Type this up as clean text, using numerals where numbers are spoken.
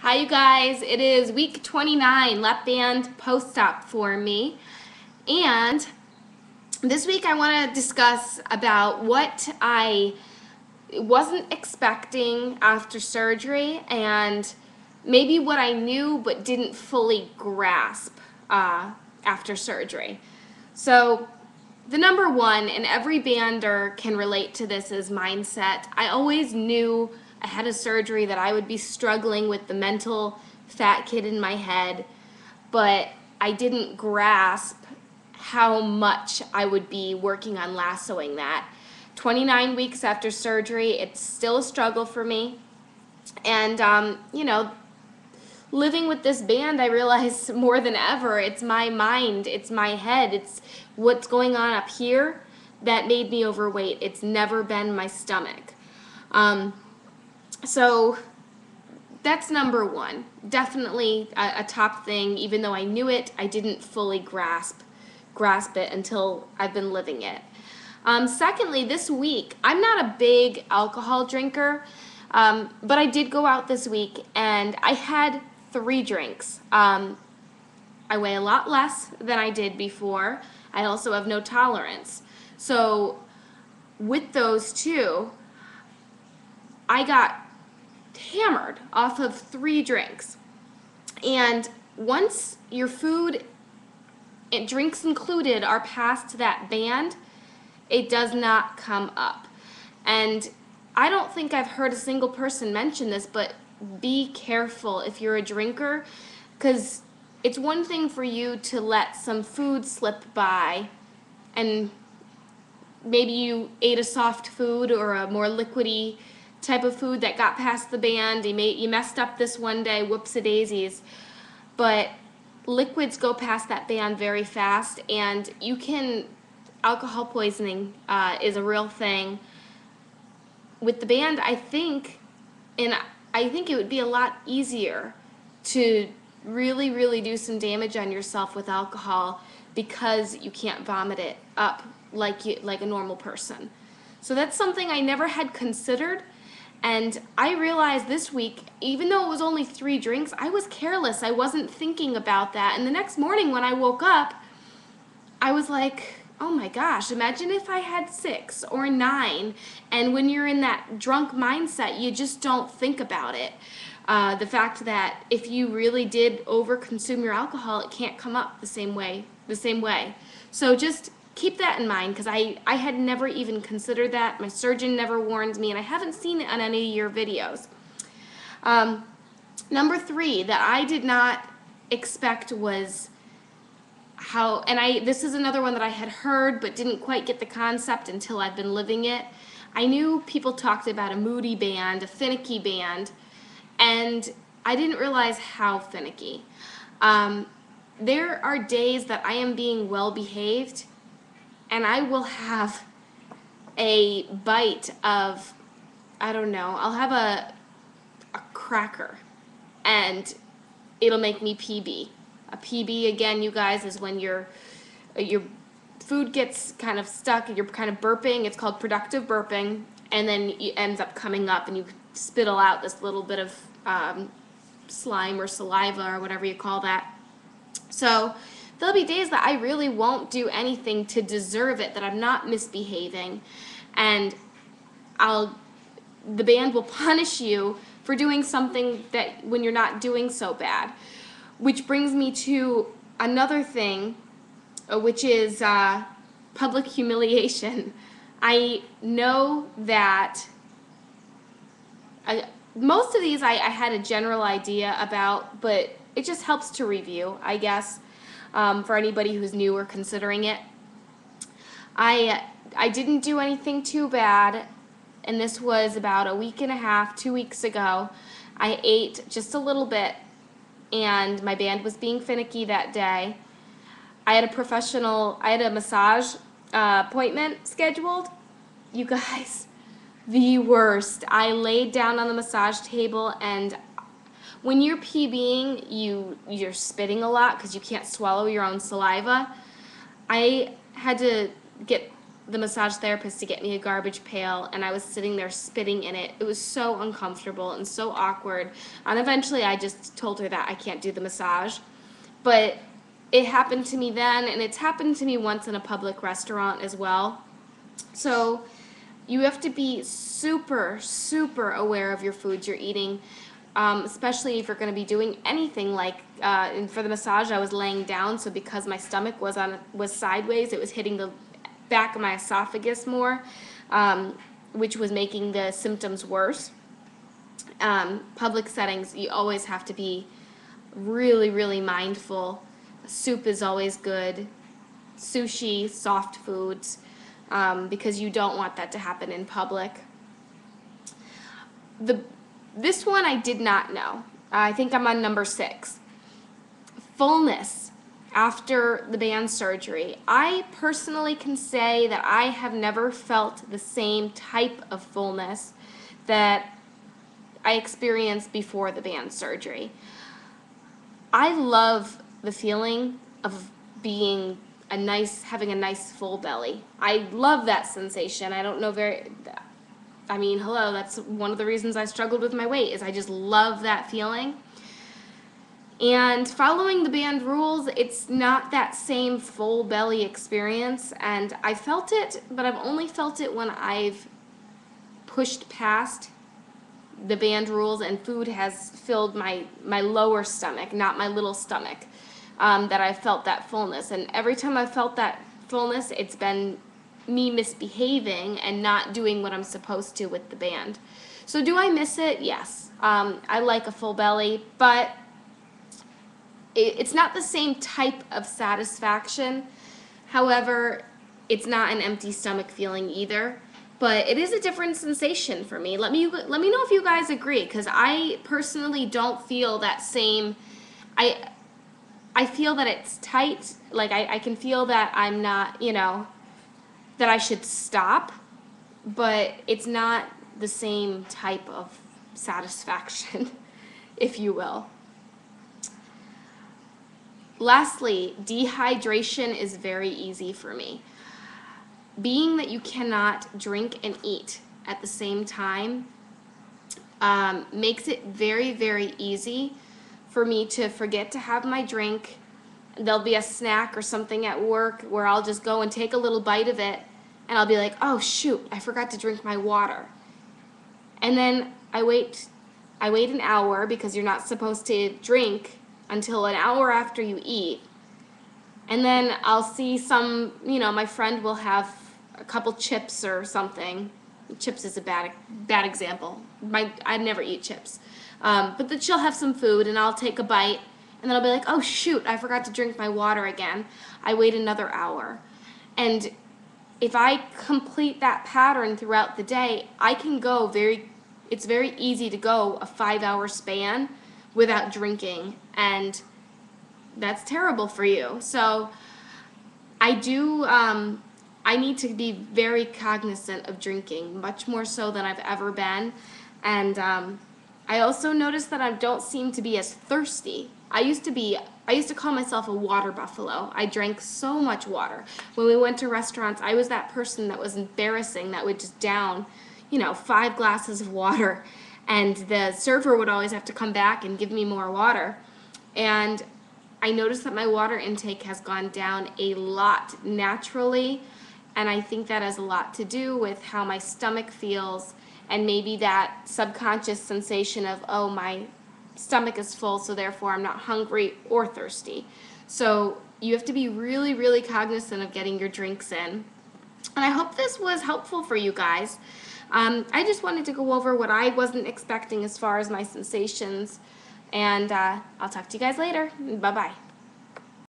Hi you guys, it is week 29 lap band post-op for me, and this week I want to discuss about what I wasn't expecting after surgery and maybe what I knew but didn't fully grasp after surgery. So the number one, and every bander can relate to this, is mindset. I always knew ahead of surgery that I would be struggling with the mental fat kid in my head, but I didn't grasp how much I would be working on lassoing that. 29 weeks after surgery, it's still a struggle for me. And, living with this band, I realize more than ever, it's my mind, it's my head, it's what's going on up here that made me overweight. It's never been my stomach. So that's number one. Definitely a top thing. Even though I knew it, I didn't fully grasp it until I've been living it. Secondly, this week, I'm not a big alcohol drinker, but I did go out this week and I had 3 drinks. I weigh a lot less than I did before. I also have no tolerance. So with those 2, I got hammered off of 3 drinks. And once your food and drinks included are past that band, it does not come up. And I don't think I've heard a single person mention this, but be careful if you're a drinker, because it's one thing for you to let some food slip by, and maybe you ate a soft food or a more liquidy type of food that got past the band. You messed up this one day, whoops-a-daisies. But liquids go past that band very fast, and alcohol poisoning is a real thing. With the band, I think it would be a lot easier to really, really do some damage on yourself with alcohol because you can't vomit it up like a normal person. So that's something I never had considered. And I realized this week, even though it was only 3 drinks, I was careless. I wasn't thinking about that. And the next morning when I woke up, I was like, oh my gosh, imagine if I had 6 or 9. And when you're in that drunk mindset, you just don't think about it. The fact that if you really did overconsume your alcohol, it can't come up the same way. So just keep that in mind, because I had never even considered that. My surgeon never warned me, and I haven't seen it on any of your videos. Number 3 that I did not expect was this is another one that I had heard but didn't quite get the concept until I've been living it. I knew people talked about a moody band, a finicky band, and I didn't realize how finicky. There are days that I am being well behaved, and I will have a bite of, I don't know, I'll have a cracker, and it'll make me PB. A PB, again, you guys, is when your food gets kind of stuck and you're kind of burping. It's called productive burping, and then it ends up coming up and you spittle out this little bit of slime or saliva or whatever you call that. So there'll be days that I really won't do anything to deserve it, that I'm not misbehaving, and the band will punish you for doing something that when you're not doing so bad. Which brings me to another thing, which is public humiliation. I know that most of these I had a general idea about, but it just helps to review, I guess, for anybody who's new or considering it. I didn't do anything too bad, and this was about a week and a half, 2 weeks ago. I ate just a little bit, and my band was being finicky that day. I had a massage appointment scheduled. You guys, the worst. I laid down on the massage table, and when you're PBing, you're spitting a lot because you can't swallow your own saliva. I had to get the massage therapist to get me a garbage pail, and I was sitting there spitting in it. It was so uncomfortable and so awkward. And eventually I just told her that I can't do the massage. But it happened to me then, and it's happened to me once in a public restaurant as well. So you have to be super, super aware of your foods you're eating, especially if you're going to be doing anything like, and for the massage I was laying down, so because my stomach was sideways, it was hitting the back of my esophagus more, which was making the symptoms worse. Public settings, you always have to be really, really mindful. Soup is always good. Sushi, soft foods, because you don't want that to happen in public. This one I did not know. I think I'm on number 6. Fullness after the band surgery. I personally can say that I have never felt the same type of fullness that I experienced before the band surgery. I love the feeling of having a nice full belly. I love that sensation. I don't know hello, that's one of the reasons I struggled with my weight, is I just love that feeling. And following the band rules, it's not that same full belly experience, and I felt it, but I've only felt it when I've pushed past the band rules and food has filled my lower stomach, not my little stomach, that I've felt that fullness. And every time I've felt that fullness, it's been me misbehaving and not doing what I'm supposed to with the band. So do I miss it? Yes. I like a full belly, but it's not the same type of satisfaction. However, it's not an empty stomach feeling either. But it is a different sensation for me. Let me know if you guys agree, because I personally don't feel that same. I feel that it's tight. Like I can feel that I'm not, that I should stop, but it's not the same type of satisfaction, if you will. Lastly, dehydration is very easy for me. Being that you cannot drink and eat at the same time makes it very, very easy for me to forget to have my drink. There'll be a snack or something at work where I'll just go and take a little bite of it, and I'll be like, oh shoot, I forgot to drink my water. And then I wait an hour, because you're not supposed to drink until an hour after you eat. And then I'll see my friend will have a couple chips or something. Chips is a bad example. I never eat chips. But then she'll have some food, and I'll take a bite, and then I'll be like, oh shoot, I forgot to drink my water again. I wait another hour. And if I complete that pattern throughout the day, it's very easy to go a 5-hour span without drinking, and that's terrible for you. So I need to be very cognizant of drinking, much more so than I've ever been. And I also noticed that I don't seem to be as thirsty. I used to call myself a water buffalo. I drank so much water. When we went to restaurants, I was that person that was embarrassing, that would just down, 5 glasses of water. And the server would always have to come back and give me more water. And I noticed that my water intake has gone down a lot naturally, and I think that has a lot to do with how my stomach feels, and maybe that subconscious sensation of, oh, my stomach is full, so therefore I'm not hungry or thirsty. So you have to be really, really cognizant of getting your drinks in. And I hope this was helpful for you guys. I just wanted to go over what I wasn't expecting as far as my sensations, and I'll talk to you guys later. Bye-bye.